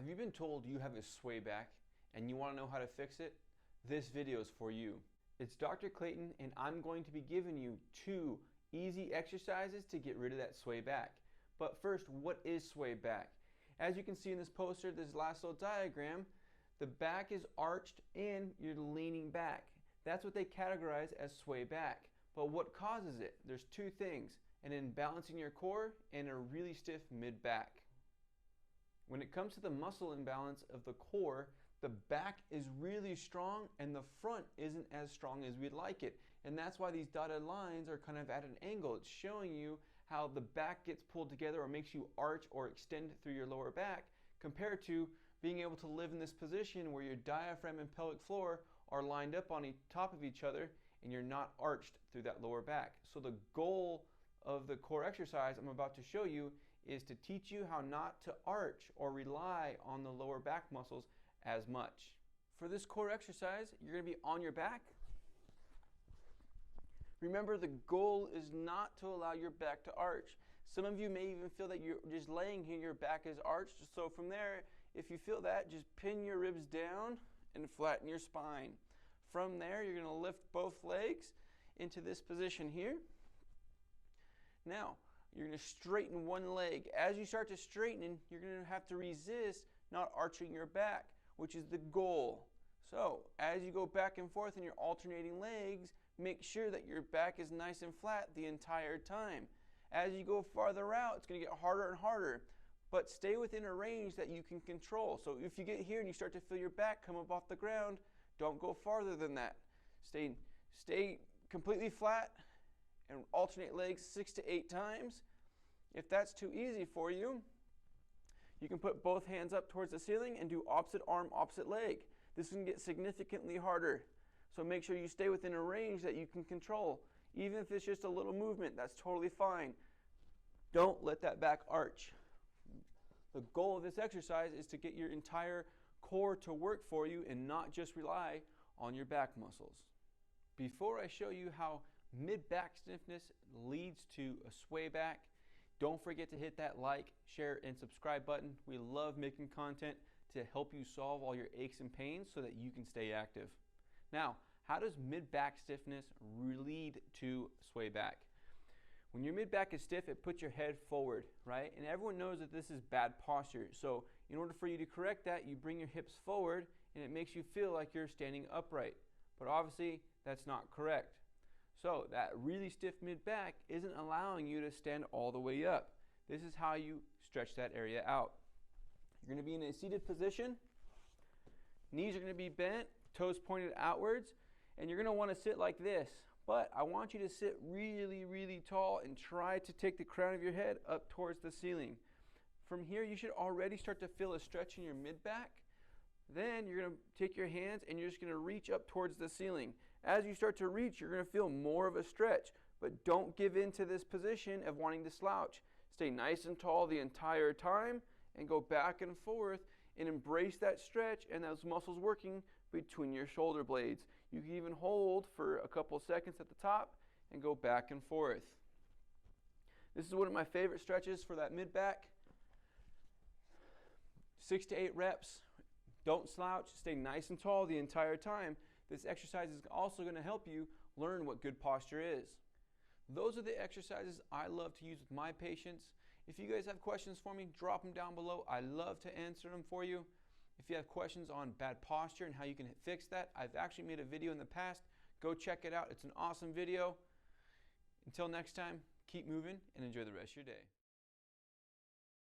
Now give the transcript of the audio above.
Have you been told you have a sway back and you want to know how to fix it? This video is for you. It's Dr. Clayton and I'm going to be giving you 2 easy exercises to get rid of that sway back. But first, what is sway back? As you can see in this poster, this last little diagram, the back is arched and you're leaning back. That's what they categorize as sway back. But what causes it? There's 2 things: an imbalance in your core and a really stiff mid-back. When it comes to the muscle imbalance of the core, the back is really strong and the front isn't as strong as we'd like it. And that's why these dotted lines are kind of at an angle. It's showing you how the back gets pulled together or makes you arch or extend through your lower back, compared to being able to live in this position where your diaphragm and pelvic floor are lined up on top of each other and you're not arched through that lower back. So the goal of the core exercise I'm about to show you is to teach you how not to arch or rely on the lower back muscles as much. For this core exercise, you're going to be on your back. Remember, the goal is not to allow your back to arch. Some of you may even feel that you're just laying here, your back is arched. So from there, if you feel that, just pin your ribs down and flatten your spine. From there, you're going to lift both legs into this position here. Now, you're going to straighten one leg. As you start to straighten, you're going to have to resist not arching your back, which is the goal. So, as you go back and forth in your alternating legs, make sure that your back is nice and flat the entire time. As you go farther out, it's going to get harder and harder, but stay within a range that you can control. So if you get here and you start to feel your back come up off the ground, don't go farther than that. Stay completely flat and alternate legs 6 to 8 times. If that's too easy for you, you can put both hands up towards the ceiling and do opposite arm, opposite leg. This can get significantly harder. So make sure you stay within a range that you can control. Even if it's just a little movement, that's totally fine. Don't let that back arch. The goal of this exercise is to get your entire core to work for you and not just rely on your back muscles. Before I show you how mid-back stiffness leads to a sway back, don't forget to hit that like, share, and subscribe button. We love making content to help you solve all your aches and pains so that you can stay active. Now, how does mid-back stiffness lead to sway back? When your mid-back is stiff, it puts your head forward, right? And everyone knows that this is bad posture. So in order for you to correct that, you bring your hips forward and it makes you feel like you're standing upright. But obviously, that's not correct. So that really stiff mid-back isn't allowing you to stand all the way up. This is how you stretch that area out. You're going to be in a seated position. Knees are going to be bent, toes pointed outwards, and you're going to want to sit like this. But I want you to sit really, really tall and try to take the crown of your head up towards the ceiling. From here, you should already start to feel a stretch in your mid-back. Then you're going to take your hands and you're just going to reach up towards the ceiling. As you start to reach, you're going to feel more of a stretch, but don't give in to this position of wanting to slouch. Stay nice and tall the entire time and go back and forth and embrace that stretch and those muscles working between your shoulder blades. You can even hold for a couple seconds at the top and go back and forth. This is one of my favorite stretches for that mid-back. 6 to 8 reps. Don't slouch, stay nice and tall the entire time. This exercise is also going to help you learn what good posture is. Those are the exercises I love to use with my patients. If you guys have questions for me, drop them down below. I love to answer them for you. If you have questions on bad posture and how you can fix that, I've actually made a video in the past. Go check it out. It's an awesome video. Until next time, keep moving and enjoy the rest of your day.